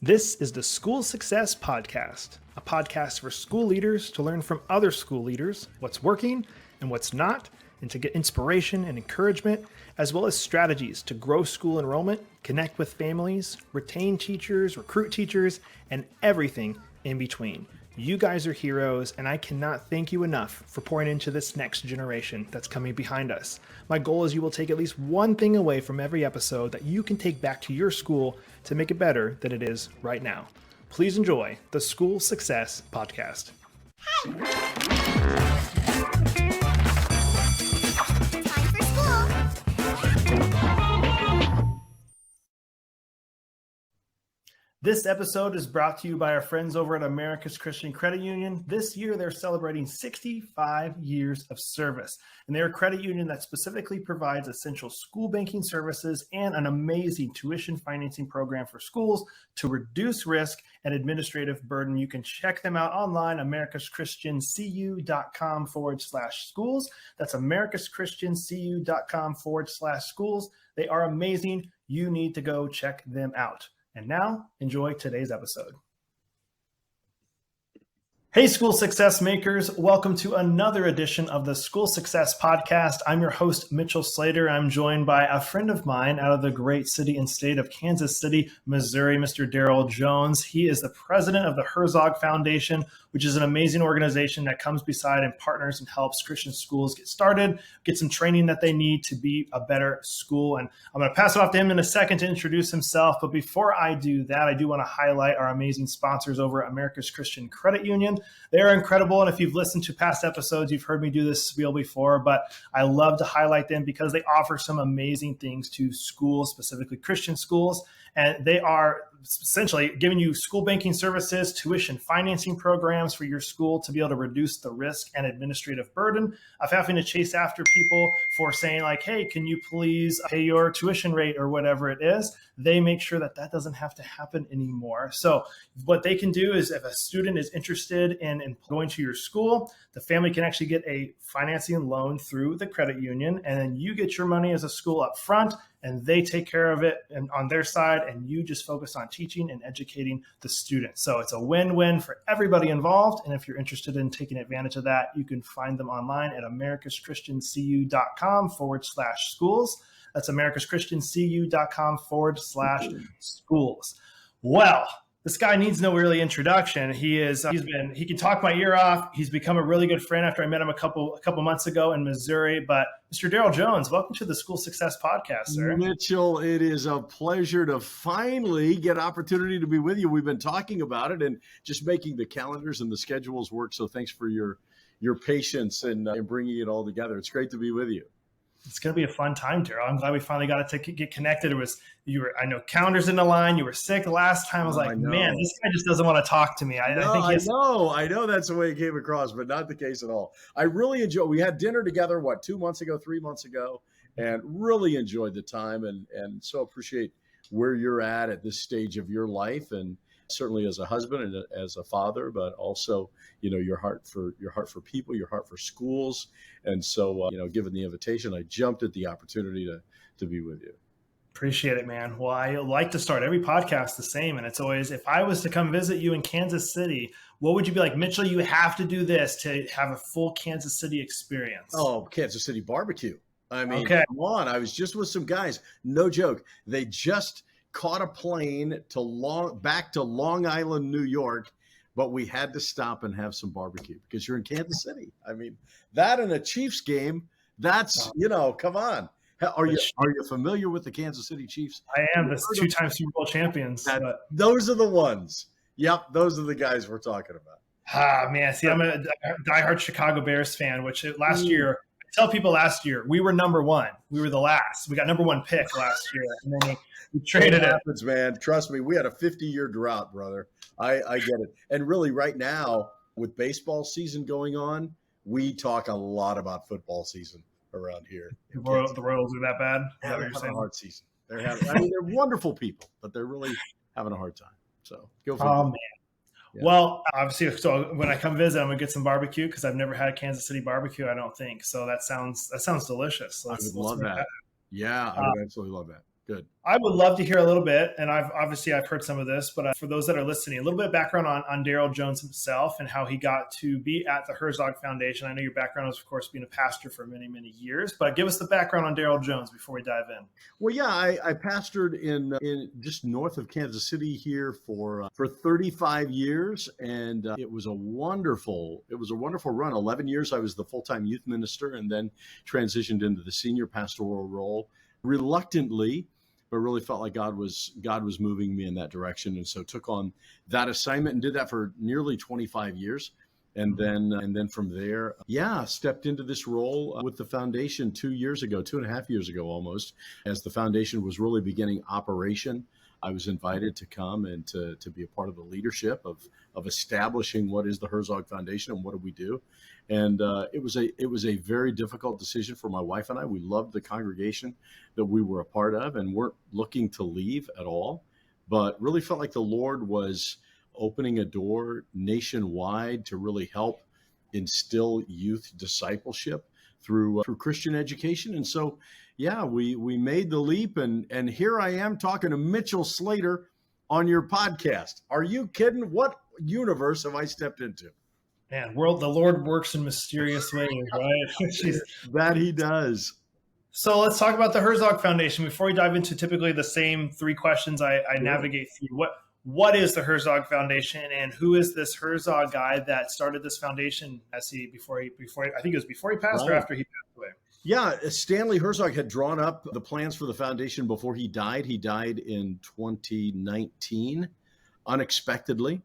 This is the School Success Podcast, a podcast for school leaders to learn from other school leaders what's working and what's not, and to get inspiration and encouragement, as well as strategies to grow school enrollment, connect with families, retain teachers, recruit teachers, and everything in between. You guys are heroes, and I cannot thank you enough for pouring into this next generation that's coming behind us. My goal is you will take at least one thing away from every episode that you can take back to your school to make it better than it is right now. Please enjoy the School Success Podcast. This episode is brought to you by our friends over at America's Christian Credit Union. This year, they're celebrating 65 years of service, and they're a credit union that specifically provides essential school banking services and an amazing tuition financing program for schools to reduce risk and administrative burden. You can check them out online, americaschristiancu.com/schools. That's americaschristiancu.com/schools. They are amazing. You need to go check them out. And now, enjoy today's episode. Hey, school success makers. Welcome to another edition of the School Success Podcast. I'm your host, Mitchell Slater. I'm joined by a friend of mine out of the great city and state of Kansas City, Missouri, Mr. Darrell Jones. He is the president of the Herzog Foundation, which is an amazing organization that comes beside and partners and helps Christian schools get started, get some training that they need to be a better school. And I'm going to pass it off to him in a second to introduce himself. But before I do that, I do want to highlight our amazing sponsors over at America's Christian Credit Union. They're incredible. And if you've listened to past episodes, you've heard me do this spiel before, but I love to highlight them because they offer some amazing things to schools, specifically Christian schools. And they are essentially giving you school banking services, tuition financing programs for your school to be able to reduce the risk and administrative burden of having to chase after people for saying like, hey, can you please pay your tuition rate or whatever it is? They make sure that that doesn't have to happen anymore. So what they can do is if a student is interested in going to your school, the family can actually get a financing loan through the credit union, and then you get your money as a school up front, and they take care of it and on their side, and you just focus on teaching and educating the students. So it's a win-win for everybody involved. And if you're interested in taking advantage of that, you can find them online at americaschristiancu.com/schools. That's americaschristiancu.com/schools. Well, this guy needs no really introduction. He can talk my ear off. He's become a really good friend after I met him a couple months ago in Missouri. But Mr. Darrell Jones, welcome to the School Success Podcast, sir. Mitchell, it is a pleasure to finally get opportunity to be with you. We've been talking about it and just making the calendars and the schedules work. So thanks for your patience and bringing it all together. It's great to be with you. It's going to be a fun time, Darrell. I'm glad we finally got to get connected. I know calendars in the line. You were sick last time. I was like, man, this guy just doesn't want to talk to me. I know that's the way it came across, but not the case at all. I really enjoyed. We had dinner together, 3 months ago, and really enjoyed the time and so appreciate where you're at this stage of your life, and certainly as a husband and as a father, but also, your heart for people, your heart for schools. And so, given the invitation, I jumped at the opportunity to be with you. Appreciate it, man. Well, I like to start every podcast the same. And it's always, if I was to come visit you in Kansas City, what would you be like? Mitchell, you have to do this to have a full Kansas City experience. Oh, Kansas City barbecue. I mean, okay. Come on. I was just with some guys. No joke. They just caught a plane back to Long Island, New York, but we had to stop and have some barbecue because you're in Kansas City. I mean, that and a Chiefs game, that's, come on. Are you familiar with the Kansas City Chiefs? I am. The 2-time Super Bowl champions. Those are the ones. Yep, those are the guys we're talking about. Man. See, I'm a diehard Chicago Bears fan, which last year, I tell people last year, we were number one. We were the last. We got number one pick last year. And then we traded it. Happens, man. Trust me, we had a 50-year drought, brother. I get it. And really right now, with baseball season going on, we talk a lot about football season around here. The Royals are that bad? They're having a hard season. They're wonderful people, but they're really having a hard time. So go for it. Oh, man. Yeah. Well, obviously, so when I come visit, I'm gonna get some barbecue because I've never had a Kansas City barbecue. I don't think so. That sounds delicious. I would love that. Yeah, I would absolutely love that. Good. I would love to hear a little bit, and I've heard some of this, but for those that are listening, a little bit of background on Darrell Jones himself and how he got to be at the Herzog Foundation. I know your background is, of course, being a pastor for many, many years, but give us the background on Darrell Jones before we dive in. Well, yeah, I pastored in just north of Kansas City here for 35 years, and it was a wonderful run. 11 years I was the full-time youth minister, and then transitioned into the senior pastoral role reluctantly, but really felt like God was moving me in that direction, and so took on that assignment and did that for nearly 25 years. And then from there, stepped into this role with the foundation 2.5 years ago almost, as the foundation was really beginning operation. I was invited to come and to be a part of the leadership of establishing what is the Herzog Foundation and what do we do. And it was a very difficult decision for my wife and I. We loved the congregation that we were a part of and weren't looking to leave at all, but really felt like the Lord was opening a door nationwide to really help instill youth discipleship through Christian education. And so, we made the leap, and here I am talking to Mitchell Slater on your podcast. Are you kidding? What universe have I stepped into? Man, the Lord works in mysterious ways, right? That he does. So let's talk about the Herzog Foundation. Before we dive into typically the same three questions I navigate through, what is the Herzog Foundation, and who is this Herzog guy that started this foundation before he passed or after he passed away? Yeah, Stanley Herzog had drawn up the plans for the foundation before he died. He died in 2019, unexpectedly.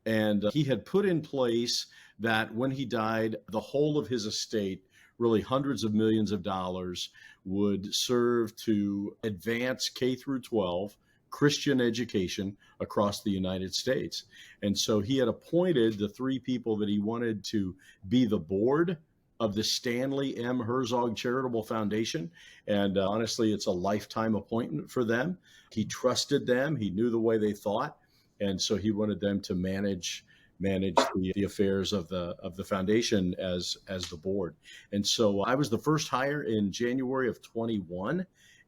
And he had put in place that when he died, the whole of his estate, really hundreds of millions of dollars, would serve to advance K through 12 Christian education across the United States. And so he had appointed the three people that he wanted to be the board of the Stanley M. Herzog Charitable Foundation. And honestly, it's a lifetime appointment for them. He trusted them. He knew the way they thought. And so he wanted them to manage the affairs of the foundation as the board. And so I was the first hire in January of 21.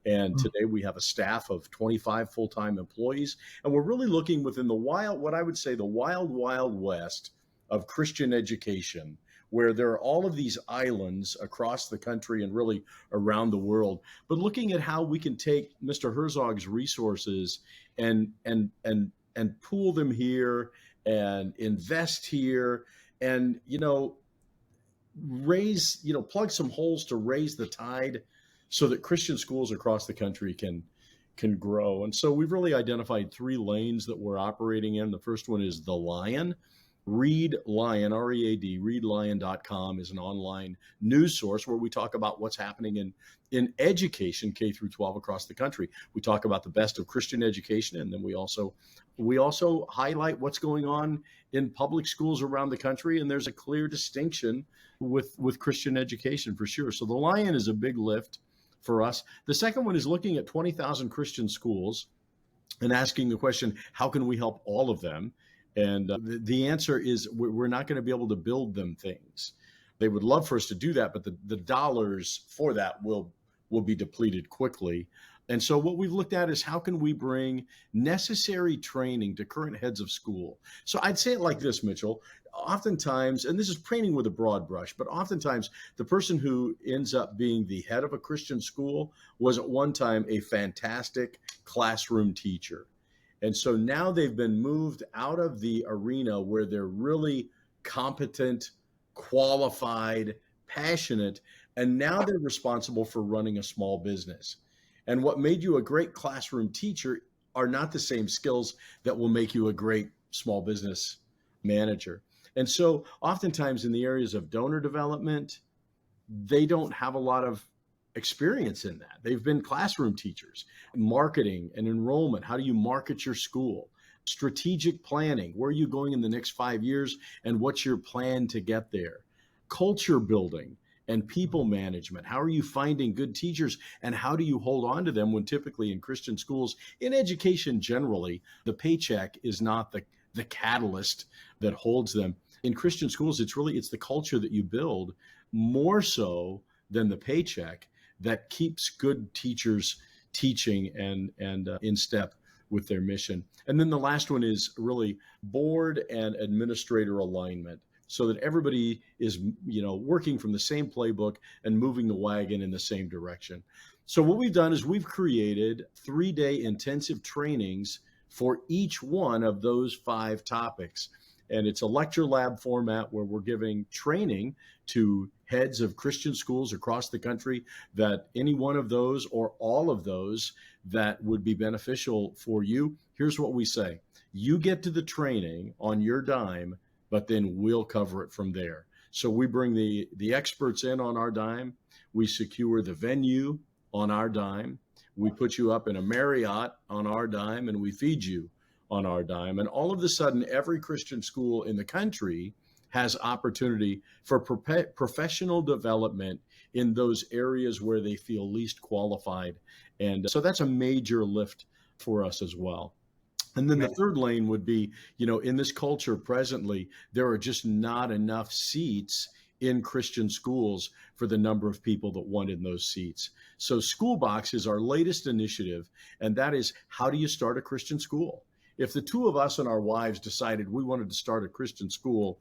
And today we have a staff of 25 full-time employees. And we're really looking within the wild west of Christian education, where there are all of these islands across the country and really around the world, but looking at how we can take Mr. Herzog's resources and pool them here and invest here and, plug some holes to raise the tide so that Christian schools across the country can grow. And so we've really identified three lanes that we're operating in. The first one is the Lion. Read Lion, READ, readlion.com is an online news source where we talk about what's happening in education K through 12 across the country. We talk about the best of Christian education, and then we also highlight what's going on in public schools around the country, and there's a clear distinction with Christian education for sure. So the Lion is a big lift for us. The second one is looking at 20,000 Christian schools and asking the question, how can we help all of them? And the answer is we're not going to be able to build them things. They would love for us to do that, but the dollars for that will be depleted quickly. And so what we've looked at is how can we bring necessary training to current heads of school? So I'd say it like this, Mitchell. Oftentimes, and this is training with a broad brush, but oftentimes the person who ends up being the head of a Christian school was at one time a fantastic classroom teacher. And so now they've been moved out of the arena where they're really competent, qualified, passionate, and now they're responsible for running a small business. And what made you a great classroom teacher are not the same skills that will make you a great small business manager. And so oftentimes in the areas of donor development, they don't have a lot of experience in that. They've been classroom teachers. Marketing and enrollment, how do you market your school? Strategic planning, where are you going in the next 5 years and what's your plan to get there? Culture building and people management, how are you finding good teachers and how do you hold on to them when typically in Christian schools, in education generally, the paycheck is not the catalyst that holds them. In Christian schools, it's the culture that you build more so than the paycheck that keeps good teachers teaching and in step with their mission. And then the last one is really board and administrator alignment, so that everybody is, working from the same playbook and moving the wagon in the same direction. So what we've done is we've created 3-day intensive trainings for each one of those 5 topics. And it's a lecture lab format where we're giving training to heads of Christian schools across the country, that any one of those or all of those that would be beneficial for you. Here's what we say: you get to the training on your dime, but then we'll cover it from there. So we bring the experts in on our dime. We secure the venue on our dime. We put you up in a Marriott on our dime, and we feed you on our dime. And all of a sudden, every Christian school in the country has opportunity for professional development in those areas where they feel least qualified. And so that's a major lift for us as well. And then the third lane would be, in this culture presently, there are just not enough seats in Christian schools for the number of people that want in those seats. So Schoolbox is our latest initiative, and that is, how do you start a Christian school? If the two of us and our wives decided we wanted to start a Christian school,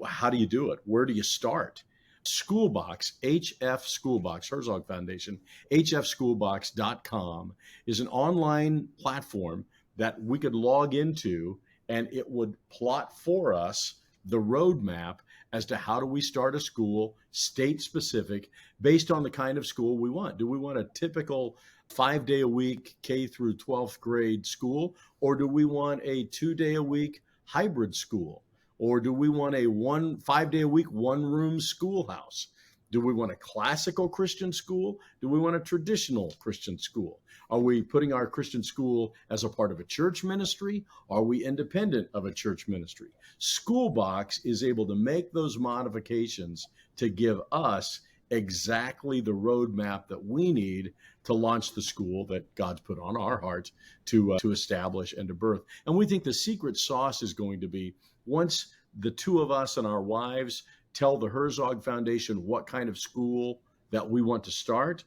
how do you do it? Where do you start? Schoolbox, HF Schoolbox, Herzog Foundation, hfschoolbox.com is an online platform that we could log into, and it would plot for us the roadmap as to how do we start a school, state specific, based on the kind of school we want. Do we want a typical 5-day-a-week K through 12th grade school, or do we want a 2-day-a-week hybrid school? Or do we want a 5-day-a-week one-room schoolhouse? Do we want a classical Christian school? Do we want a traditional Christian school? Are we putting our Christian school as a part of a church ministry? Are we independent of a church ministry? Schoolbox is able to make those modifications to give us exactly the roadmap that we need to launch the school that God's put on our heart to establish and to birth. And we think the secret sauce is going to be, once the two of us and our wives tell the Herzog Foundation what kind of school that we want to start,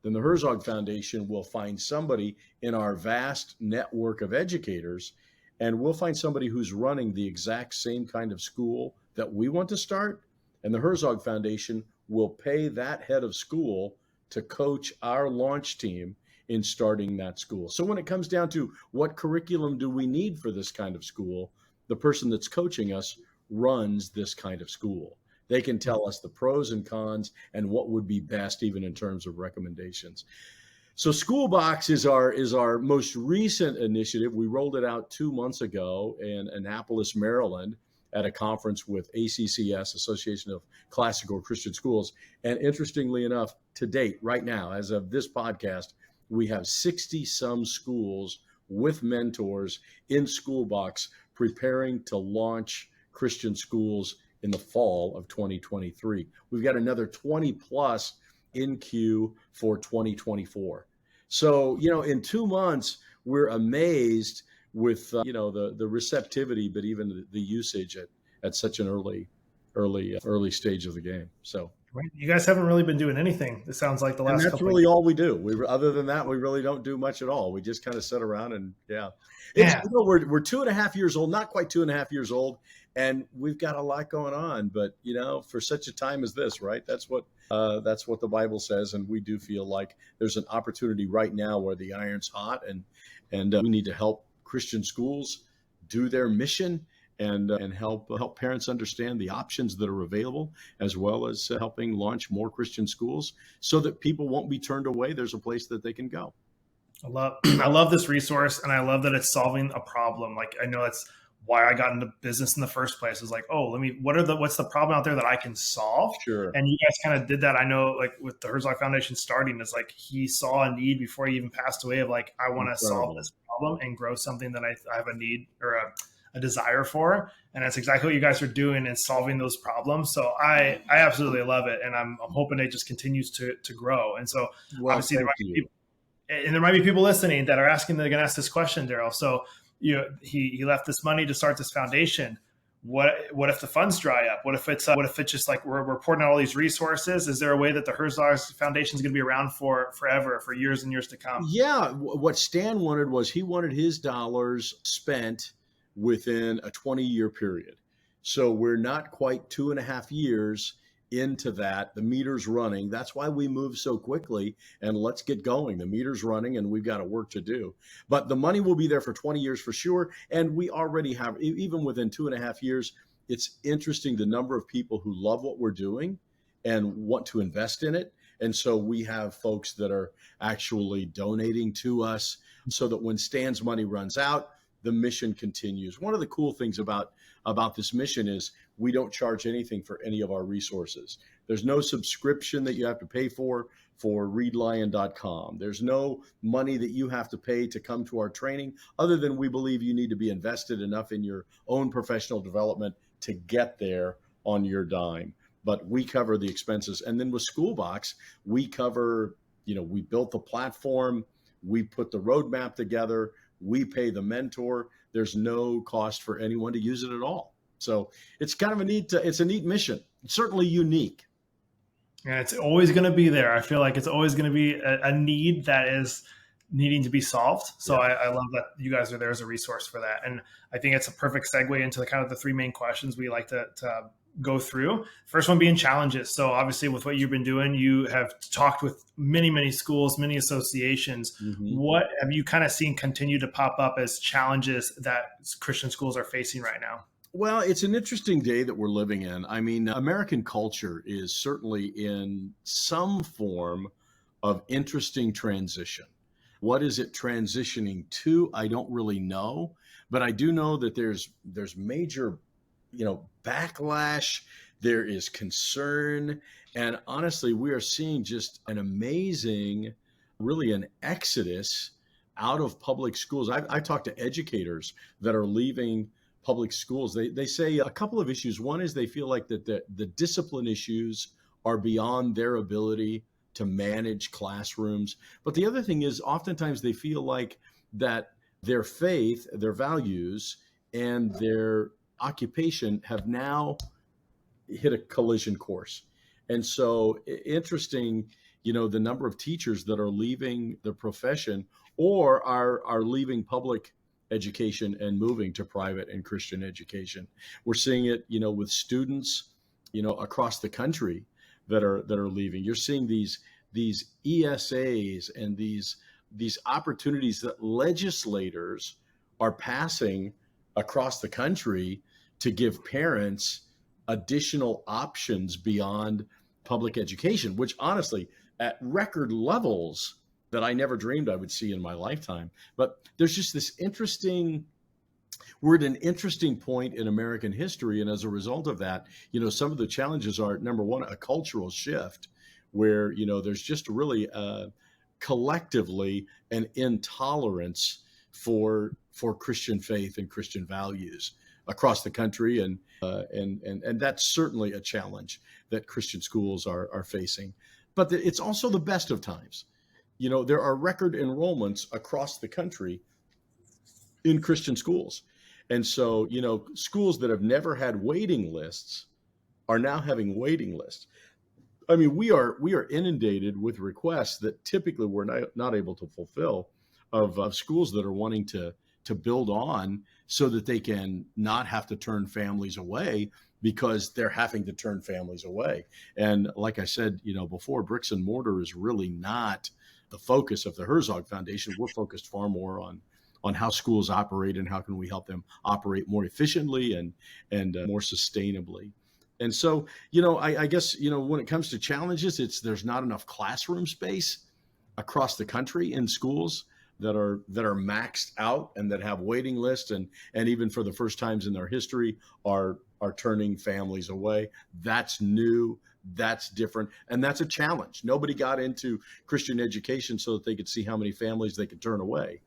then the Herzog Foundation will find somebody in our vast network of educators, and we'll find somebody who's running the exact same kind of school that we want to start. And the Herzog Foundation will pay that head of school to coach our launch team in starting that school. So when it comes down to what curriculum do we need for this kind of school, the person that's coaching us runs this kind of school. They can tell us the pros and cons and what would be best, even in terms of recommendations. So Schoolbox is our most recent initiative. We rolled it out 2 months ago in Annapolis, Maryland, at a conference with ACCS, Association of Classical Christian Schools. And interestingly enough, to date, right now, as of this podcast, we have 60-some schools with mentors in Schoolbox preparing to launch Christian schools in the fall of 2023. We've got another 20 plus in queue for 2024. So, in 2 months, we're amazed with, the receptivity, but even the usage at such an early stage of the game. So you guys haven't really been doing anything. It sounds like the last. And that's really all we do. Other than that, we really don't do much at all. We just kind of sit around and we're 2.5 years old, not quite 2.5 years old, and we've got a lot going on. But for such a time as this, right? That's what the Bible says, and we do feel like there's an opportunity right now where the iron's hot, and we need to help Christian schools do their mission and help parents understand the options that are available, as well as helping launch more Christian schools so that people won't be turned away. There's a place that they can go. I love this resource, and I love that it's solving a problem. Like, I know that's why I got into business in the first place. Is like, what's the problem out there that I can solve? Sure. And you guys kind of did that. I know, like with the Herzog Foundation starting, it's like he saw a need before he even passed away of like, I want to solve this problem and grow something that I have a need or a desire for. And that's exactly what you guys are doing and solving those problems. So I absolutely love it. And I'm hoping it just continues to grow. And so obviously there might be people listening that are asking, they're going to ask this question, Darrell. So he left this money to start this foundation. what if the funds dry up? What if it's just like we're pouring out all these resources? Is there a way that the Herzog Foundation is going to be around for forever, for years and years to come? Yeah. What Stan wanted was he wanted his dollars spent within a 20-year period. So we're not quite 2.5 years into that. The meter's running. That's why we move so quickly, and let's get going. The meter's running and we've got a work to do. But the money will be there for 20 years for sure. And we already have, even within 2.5 years, it's interesting the number of people who love what we're doing and want to invest in it. And so we have folks that are actually donating to us so that when Stan's money runs out, the mission continues. One of the cool things about this mission is we don't charge anything for any of our resources. There's no subscription that you have to pay for readlion.com. There's no money that you have to pay to come to our training, other than we believe you need to be invested enough in your own professional development to get there on your dime. But we cover the expenses. And then with Schoolbox, we cover, we built the platform, we put the roadmap together, we pay the mentor. There's no cost for anyone to use it at all. So it's kind of a neat mission. It's certainly unique. And it's always going to be there. I feel like it's always going to be a need that is needing to be solved. So yeah. I love that you guys are there as a resource for that. And I think it's a perfect segue into the three main questions we like to go through. First one being challenges. So obviously with what you've been doing, you have talked with many, many schools, many associations. Mm-hmm. What have you kind of seen continue to pop up as challenges that Christian schools are facing right now? Well, it's an interesting day that we're living in. I mean, American culture is certainly in some form of interesting transition. What is it transitioning to? I don't really know, but I do know that there's major backlash, there is concern. And honestly, we are seeing just an amazing, really an exodus out of public schools. I talked to educators that are leaving public schools. They say a couple of issues. One is they feel like that the discipline issues are beyond their ability to manage classrooms. But the other thing is oftentimes they feel like that their faith, their values, and their occupation have now hit a collision course. And so interesting, the number of teachers that are leaving the profession or are leaving public education and moving to private and Christian education. We're seeing it, with students, across the country that are leaving. You're seeing these ESAs and these opportunities that legislators are passing across the country to give parents additional options beyond public education, which honestly, at record levels that I never dreamed I would see in my lifetime. But there's just this we're at an interesting point in American history. And as a result of that, some of the challenges are, number one, a cultural shift where, there's just really collectively an intolerance for Christian faith and Christian values across the country. And that's certainly a challenge that Christian schools are facing. But it's also the best of times. There are record enrollments across the country in Christian schools. And so, schools that have never had waiting lists are now having waiting lists. I mean, we are inundated with requests that typically we're not able to fulfill of schools that are wanting to build on so that they can not have to turn families away because they're having to turn families away. And like I said, before, bricks and mortar is really not the focus of the Herzog Foundation. We're focused far more on how schools operate and how can we help them operate more efficiently and more sustainably. And so, I guess, when it comes to challenges, there's not enough classroom space across the country in schools that are maxed out and that have waiting lists and even for the first times in their history are turning families away. That's new. That's different. And that's a challenge. Nobody got into Christian education so that they could see how many families they could turn away.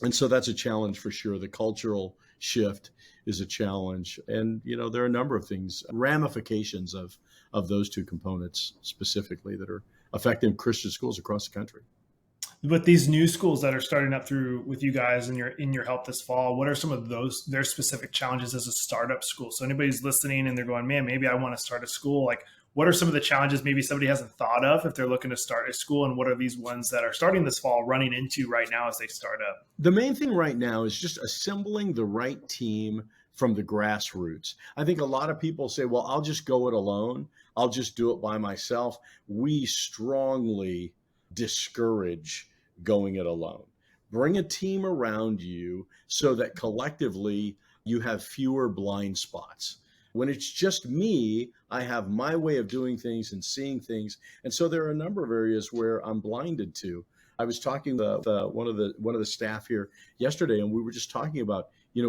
And so that's a challenge for sure. The cultural shift is a challenge. And, there are a number of things, ramifications of those two components specifically that are affecting Christian schools across the country. With these new schools that are starting up through with you guys and in your help this fall, what are some of their specific challenges as a startup school? So anybody's listening and they're going, man, maybe I want to start a school. Like, what are some of the challenges maybe somebody hasn't thought of if they're looking to start a school? And what are these ones that are starting this fall running into right now as they start up? The main thing right now is just assembling the right team from the grassroots. I think a lot of people say, well, I'll just go it alone. I'll just do it by myself. We strongly discourage going it alone. Bring a team around you so that collectively you have fewer blind spots. When it's just me, I have my way of doing things and seeing things. And so there are a number of areas where I'm blinded to. I was talking with one of the staff here yesterday, and we were just talking about,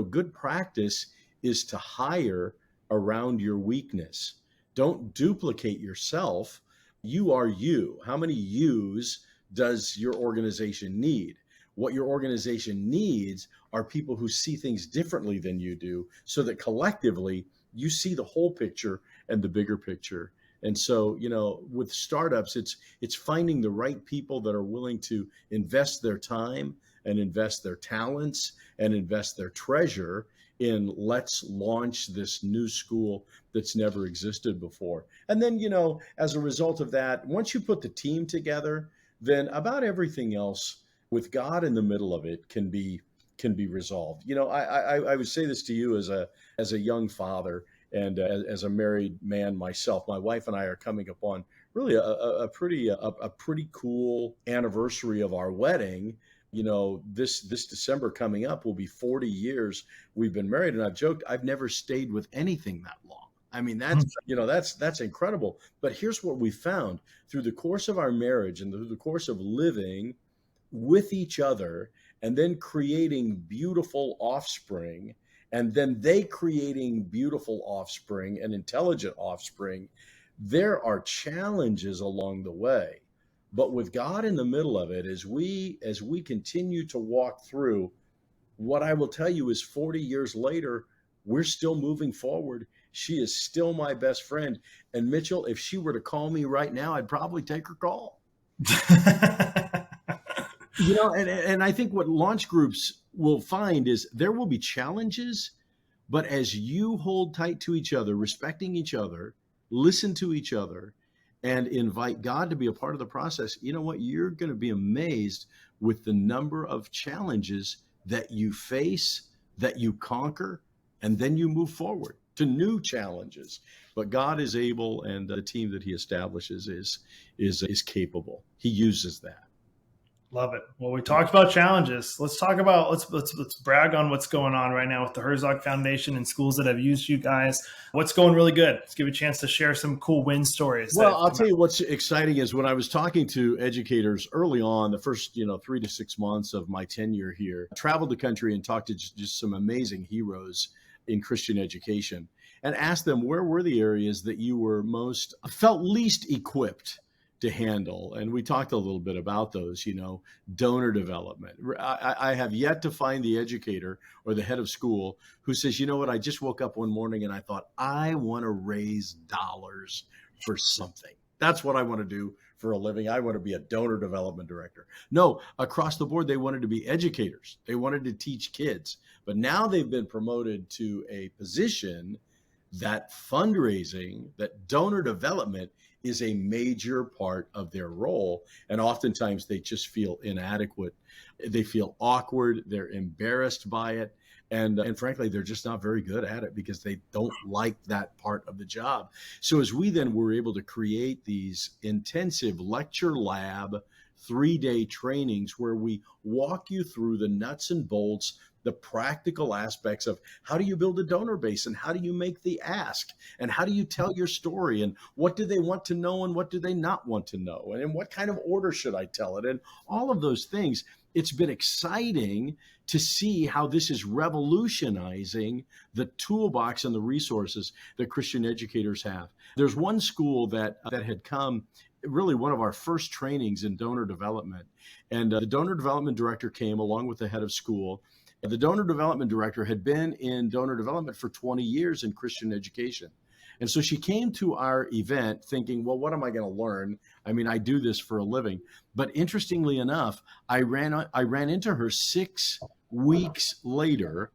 good practice is to hire around your weakness. Don't duplicate yourself. You are you. How many yous does your organization need? What your organization needs are people who see things differently than you do, so that collectively you see the whole picture and the bigger picture. And so, with startups, it's finding the right people that are willing to invest their time and invest their talents and invest their treasure in let's launch this new school that's never existed before. And then, as a result of that, once you put the team together, then about everything else with God in the middle of it can be resolved. I would say this to you as a young father and as a married man myself. My wife and I are coming up on really a pretty cool anniversary of our wedding. This December coming up will be 40 years we've been married, and I've joked I've never stayed with anything that long. I mean, that's incredible. But here's what we found through the course of our marriage and through the course of living with each other and then creating beautiful offspring, and then they creating beautiful offspring and intelligent offspring. There are challenges along the way, but with God in the middle of it, as we continue to walk through, what I will tell you is 40 years later, we're still moving forward. She is still my best friend. And Mitchell, if she were to call me right now, I'd probably take her call. And I think what launch groups will find is there will be challenges, but as you hold tight to each other, respecting each other, listen to each other, and invite God to be a part of the process, you know what? You're going to be amazed with the number of challenges that you face, that you conquer, and then you move forward to new challenges. But God is able, and the team that he establishes is capable. He uses that. Love it. Well, we talked about challenges. Let's brag on what's going on right now with the Herzog Foundation and schools that have used you guys. What's going really good? Let's give you a chance to share some cool win stories. Well, I'll tell you what's exciting is when I was talking to educators early on, the first 3 to 6 months of my tenure here, I traveled the country and talked to just some amazing heroes in Christian education and asked them, where were the areas that you felt least equipped to handle? And we talked a little bit about those, donor development. I have yet to find the educator or the head of school who says, you know what, I just woke up one morning and I thought, I want to raise dollars for something. That's what I want to do for a living. I want to be a donor development director. No, across the board, they wanted to be educators. They wanted to teach kids. But now they've been promoted to a position that fundraising, that donor development is a major part of their role. And oftentimes they just feel inadequate. They feel awkward. They're embarrassed by it. And frankly, they're just not very good at it because they don't like that part of the job. So as we then were able to create these intensive lecture lab 3-day trainings where we walk you through the nuts and bolts, the practical aspects of how do you build a donor base and how do you make the ask and how do you tell your story and what do they want to know and what do they not want to know and in what kind of order should I tell it and all of those things. It's been exciting to see how this is revolutionizing the toolbox and the resources that Christian educators have. There's one school that had come, really one of our first trainings in donor development, and the donor development director came along with the head of school. The donor development director had been in donor development for 20 years in Christian education. And so she came to our event thinking, well, what am I going to learn? I mean, I do this for a living. But interestingly enough, I ran into her 6 weeks later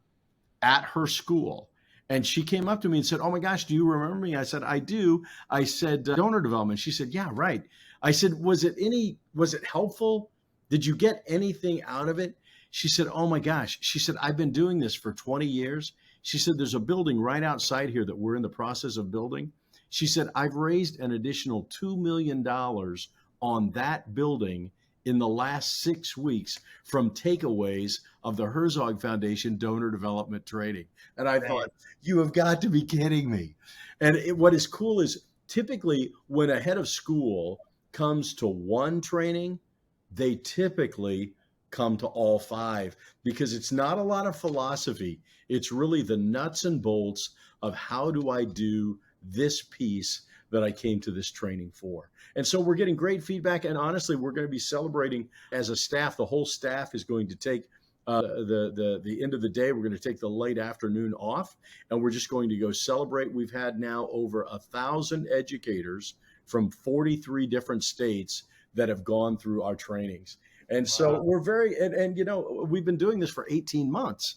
at her school. And she came up to me and said, oh my gosh, do you remember me? I said, I do. I said, donor development. She said, yeah, right. I said, was it helpful? Did you get anything out of it? She said, oh my gosh. She said, I've been doing this for 20 years. She said, there's a building right outside here that we're in the process of building. She said, I've raised an additional $2 million on that building in the last 6 weeks from takeaways of the Herzog Foundation donor development training. And I thought, you have got to be kidding me. And what is cool is typically when a head of school comes to one training, they typically come to all 5 because it's not a lot of philosophy. It's really the nuts and bolts of how do I do this piece that I came to this training for. And so we're getting great feedback. And honestly, we're going to be celebrating as a staff. The whole staff is going to take the end of the day. We're going to take the late afternoon off, and we're just going to go celebrate. We've had now over 1,000 educators from 43 different states that have gone through our trainings. And so we're and we've been doing this for 18 months.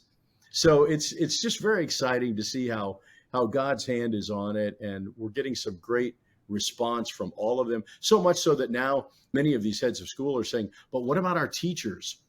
So it's just very exciting to see how God's hand is on it. And we're getting some great response from all of them. So much so that now many of these heads of school are saying, but what about our teachers?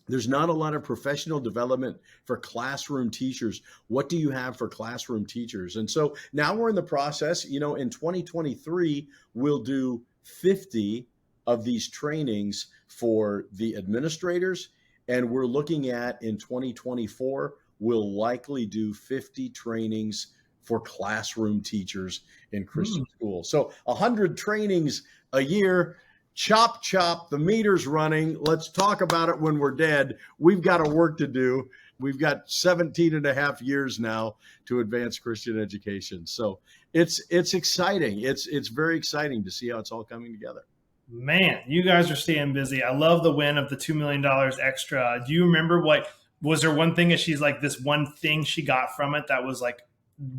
There's not a lot of professional development for classroom teachers. What do you have for classroom teachers? And so now we're in the process, in 2023, we'll do 50 of these trainings for the administrators. And we're looking at in 2024, we'll likely do 50 trainings for classroom teachers in Christian schools. So 100 trainings a year. Chop, chop, the meter's running. Let's talk about it when we're dead. We've got a work to do. We've got 17 and a half years now to advance Christian education. So it's exciting. It's very exciting to see how it's all coming together. Man, you guys are staying busy. I love the win of the $2 million extra. Do you remember was there one thing that she's like, this one thing she got from it that was like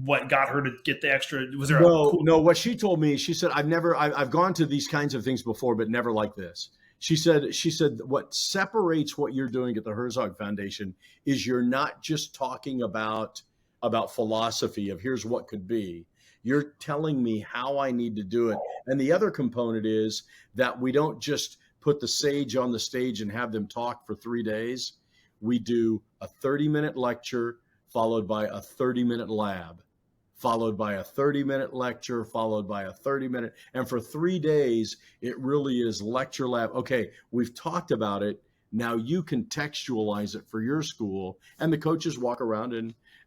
what got her to get the extra? Was there No, what she told me, she said, I've gone to these kinds of things before, but never like this. She said, what separates what you're doing at the Herzog Foundation is you're not just talking about philosophy of here's what could be. You're telling me how I need to do it. And the other component is that we don't just put the sage on the stage and have them talk for 3 days. We do a 30-minute lecture followed by a 30-minute lab, followed by a 30-minute lecture, followed by a 30-minute. And for 3 days, it really is lecture lab. Okay, we've talked about it. Now you contextualize it for your school. And the coaches walk around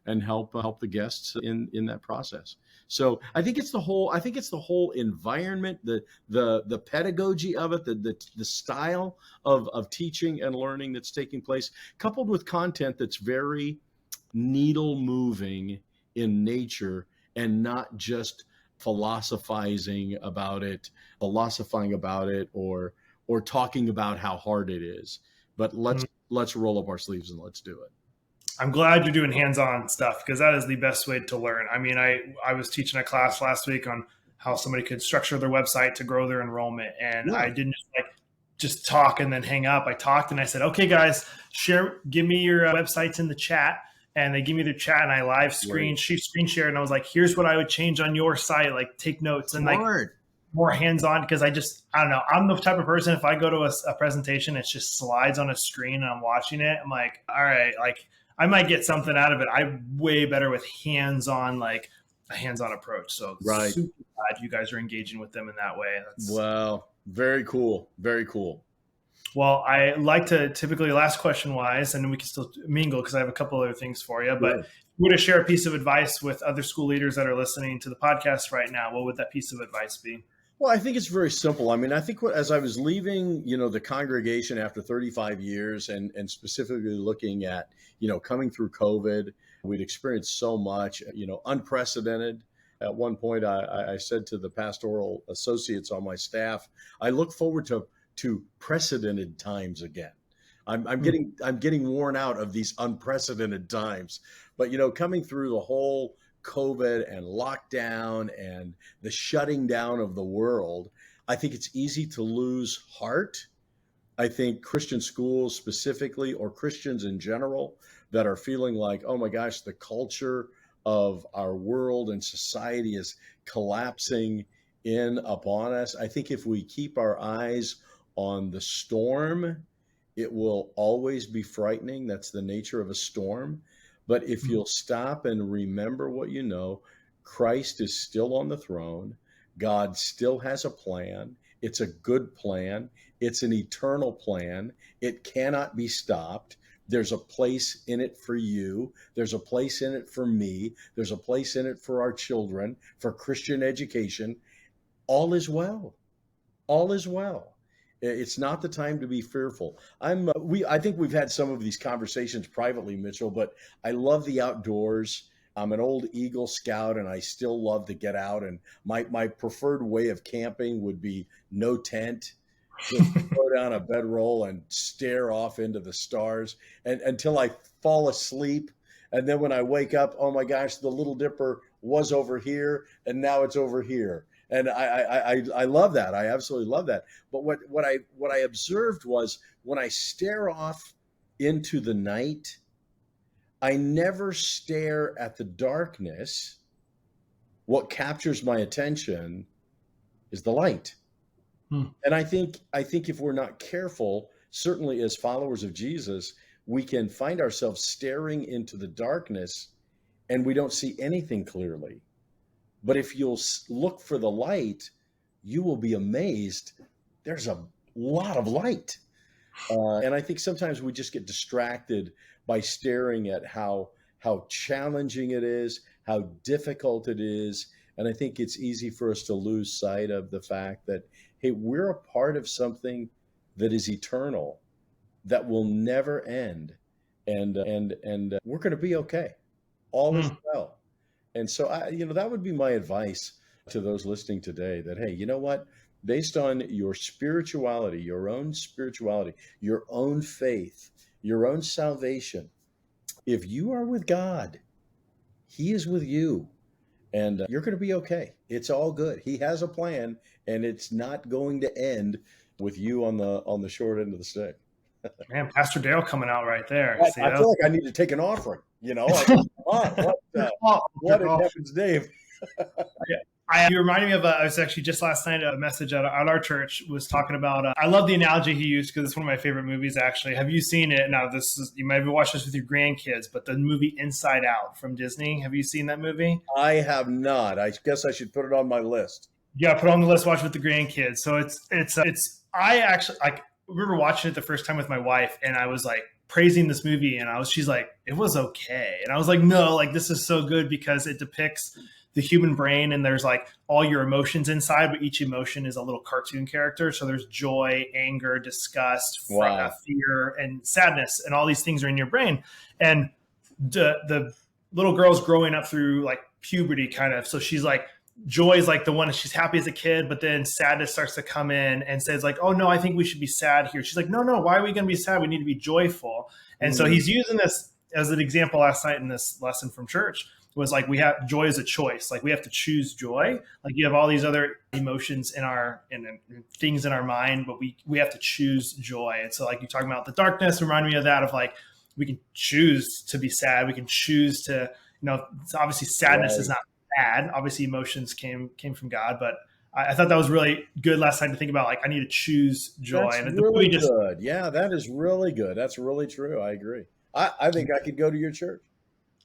and help the guests in that process. So I think it's the whole environment, the pedagogy of it, the style of teaching and learning that's taking place, coupled with content that's very needle moving in nature and not just philosophizing about it or talking about how hard it is. But let's roll up our sleeves and let's do it. I'm glad you're doing hands-on stuff because that is the best way to learn. I mean, I was teaching a class last week on how somebody could structure their website to grow their enrollment. And I didn't just talk and then hang up. I talked and I said, okay, guys, give me your websites in the chat. And they give me their chat and I live screen share. And I was like, here's what I would change on your site. Like take notes and like more hands-on because I don't know. I'm the type of person, if I go to a presentation, it's just slides on a screen and I'm watching it. I'm like, all right, like I might get something out of it. I'm way better with hands-on, like a hands-on approach. So super glad you guys are engaging with them in that way. Wow. Very cool. Very cool. Well, I like to typically last question wise, and we can still mingle because I have a couple other things for you, but if you were to share a piece of advice with other school leaders that are listening to the podcast right now, what would that piece of advice be? Well, I think it's very simple. I mean, I think as I was leaving, the congregation after 35 years and specifically looking at, coming through COVID, we'd experienced so much, unprecedented. At one point, I said to the pastoral associates on my staff, I look forward to precedented times again. I'm getting worn out of these unprecedented times. But coming through the whole COVID and lockdown and the shutting down of the world, I think it's easy to lose heart. I think Christian schools specifically, or Christians in general, that are feeling like, oh my gosh, the culture of our world and society is collapsing in upon us. I think if we keep our eyes on the storm, it will always be frightening. That's the nature of a storm. But if you'll stop and remember what you know, Christ is still on the throne. God still has a plan. It's a good plan. It's an eternal plan. It cannot be stopped. There's a place in it for you. There's a place in it for me. There's a place in it for our children, for Christian education. All is well. All is well. It's not the time to be fearful. I think we've had some of these conversations privately, Mitchell, but I love the outdoors. I'm an old Eagle Scout, and I still love to get out. And my preferred way of camping would be no tent, just throw down a bedroll and stare off into the stars and until I fall asleep. And then when I wake up, oh my gosh, the Little Dipper was over here, and now it's over here. And I love that. I absolutely love that. But what I observed was when I stare off into the night, I never stare at the darkness. What captures my attention is the light. And I think if we're not careful, certainly as followers of Jesus, we can find ourselves staring into the darkness and we don't see anything clearly. But if you'll look for the light, you will be amazed. There's a lot of light. And I think sometimes we just get distracted by staring at how challenging it is, how difficult it is. And I think it's easy for us to lose sight of the fact that, hey, we're a part of something that is eternal, that will never end. And we're going to be okay. All is well. And so, that would be my advice to those listening today, that, hey, you know what? Based on your spirituality, your own faith, your own salvation, if you are with God, He is with you, and you're going to be okay. It's all good. He has a plan, and it's not going to end with you on the short end of the stick. Man, Pastor Darrell coming out right there. I feel like I need to take an offering. What in heaven's name? You reminded me of, I was actually just last night, a message at our church was talking about, I love the analogy he used because it's one of my favorite movies, actually. Have you seen it? Now, you might have watched this with your grandkids, but the movie Inside Out from Disney. Have you seen that movie? I have not. I guess I should put it on my list. Yeah, put it on the list, watch with the grandkids. So I actually, remember watching it the first time with my wife, and I was like praising this movie, and she's like, it was okay. And I was like, no, this is so good because it depicts the human brain, and there's all your emotions inside, but each emotion is a little cartoon character. So there's joy, anger, disgust, fear, and sadness, and all these things are in your brain. And the little girl's growing up through puberty kind of. So she's joy is the one, she's happy as a kid, but then sadness starts to come in and says oh no, I think we should be sad here. She's like, no, why are we going to be sad? We need to be joyful. And so he's using this as an example last night in this lesson from church. Was we have joy as a choice. We have to choose joy. You have all these other emotions and things in our mind, but we have to choose joy. And so you're talking about the darkness, remind me of that, of we can choose to be sad. We can choose to, obviously sadness is not bad. Obviously emotions came from God, but I thought that was really good last night to think about, I need to choose joy. That's really good. Yeah, that is really good. That's really true. I agree. I think I could go to your church.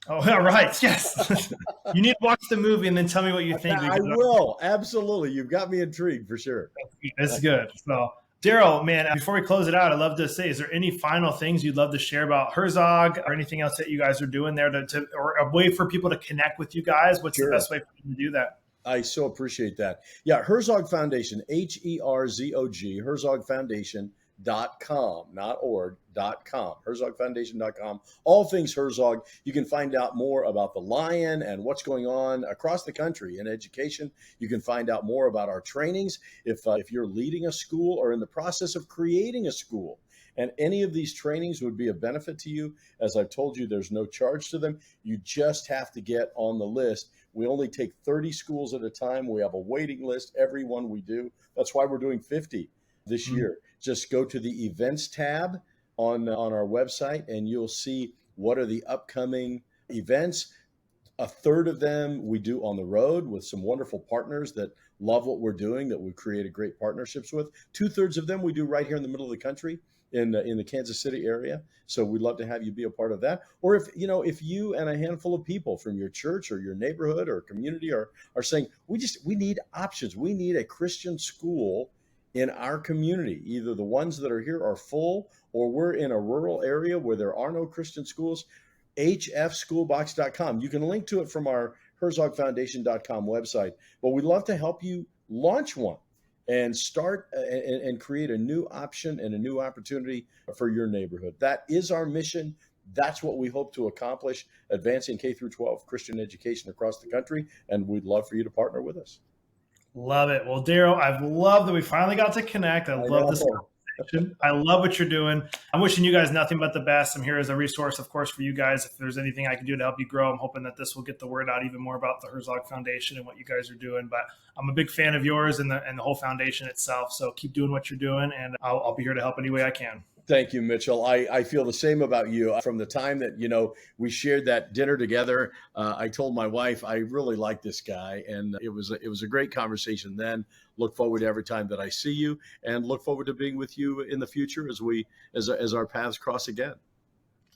Oh, all right. Yes. You need to watch the movie and then tell me what you think. I will. Absolutely. You've got me intrigued for sure. That's good. So, Darrell, man, before we close it out, I'd love to say, is there any final things you'd love to share about Herzog or anything else that you guys are doing there or a way for people to connect with you guys? What's the best way for you to do that? I so appreciate that. Yeah. Herzog Foundation, HERZOG, Herzog Foundation.com, not org.com, HerzogFoundation.com. All things Herzog. You can find out more about the Lion and what's going on across the country in education. You can find out more about our trainings if you're leading a school or in the process of creating a school And any of these trainings would be a benefit to you. As I've told you, there's no charge to them. You just have to get on the list. We only take 30 schools at a time. We have a waiting list, every one we do. That's why we're doing 50 this year. Just go to the events tab on our website and you'll see what are the upcoming events. A third of them we do on the road with some wonderful partners that love what we're doing, that we've created great partnerships with. 2/3 of them we do right here in the middle of the country in the Kansas City area. So we'd love to have you be a part of that. Or if you and a handful of people from your church or your neighborhood or community are saying, we need options. We need a Christian school in our community. Either the ones that are here are full or we're in a rural area where there are no Christian schools. hfschoolbox.com. You can link to it from our herzogfoundation.com website, but we'd love to help you launch one and start and create a new option and a new opportunity for your neighborhood. That is our mission. That's what we hope to accomplish, advancing K through 12 Christian education across the country, and we'd love for you to partner with us. Love it. Well, Darrell, I've loved that we finally got to connect. I love this conversation. I love what you're doing. I'm wishing you guys nothing but the best. I'm here as a resource, of course, for you guys. If there's anything I can do to help you grow, I'm hoping that this will get the word out even more about the Herzog Foundation and what you guys are doing. But I'm a big fan of yours and the whole foundation itself. So keep doing what you're doing, and I'll be here to help any way I can. Thank you, Mitchell. I feel the same about you. From the time that, we shared that dinner together, I told my wife, I really like this guy. And it was a great conversation then. Look forward to every time that I see you, and look forward to being with you in the future as our paths cross again.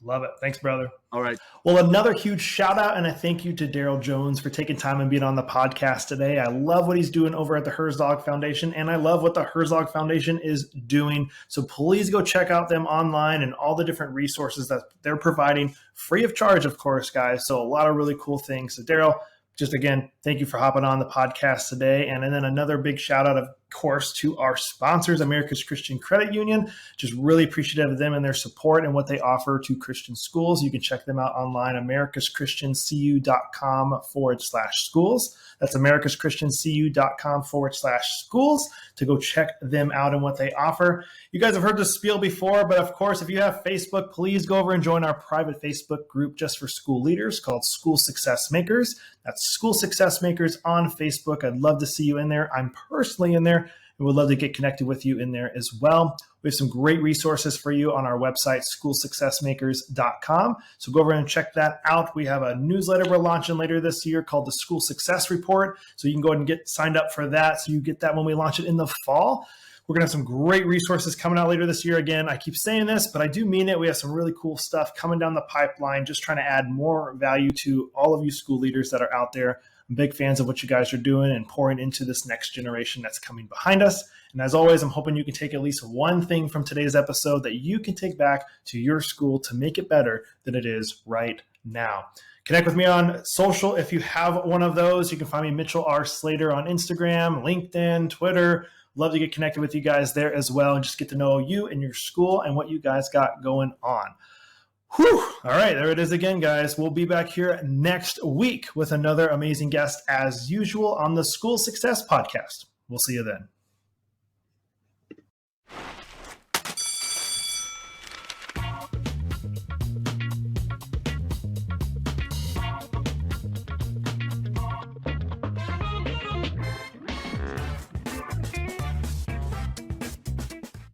Love it. Thanks, brother. All right. Well, another huge shout out and a thank you to Darrell Jones for taking time and being on the podcast today. I love what he's doing over at the Herzog Foundation, and I love what the Herzog Foundation is doing. So please go check out them online and all the different resources that they're providing free of charge, of course, guys. So a lot of really cool things. So Darrell, just again, thank you for hopping on the podcast today. And then another big shout out, of course, to our sponsors, America's Christian Credit Union. Just really appreciative of them and their support and what they offer to Christian schools. You can check them out online, americaschristiancu.com/schools. That's americaschristiancu.com/schools to go check them out and what they offer. You guys have heard this spiel before, but of course, if you have Facebook, please go over and join our private Facebook group just for school leaders called School Success Makers. That's School Success Makers on Facebook. I'd love to see you in there. I'm personally in there and would love to get connected with you in there as well. We have some great resources for you on our website, schoolsuccessmakers.com. So go over and check that out. We have a newsletter we're launching later this year called the School Success Report. So you can go ahead and get signed up for that. So you get that when we launch it in the fall. We're going to have some great resources coming out later this year. Again, I keep saying this, but I do mean it. We have some really cool stuff coming down the pipeline, just trying to add more value to all of you school leaders that are out there. I'm big fans of what you guys are doing and pouring into this next generation that's coming behind us. And as always, I'm hoping you can take at least one thing from today's episode that you can take back to your school to make it better than it is right now. Connect with me on social if you have one of those. You can find me Mitchell R. Slater on Instagram, LinkedIn, Twitter. Love to get connected with you guys there as well and just get to know you and your school and what you guys got going on. Whew. All right, there it is again, guys. We'll be back here next week with another amazing guest as usual on the School Success Podcast. We'll see you then.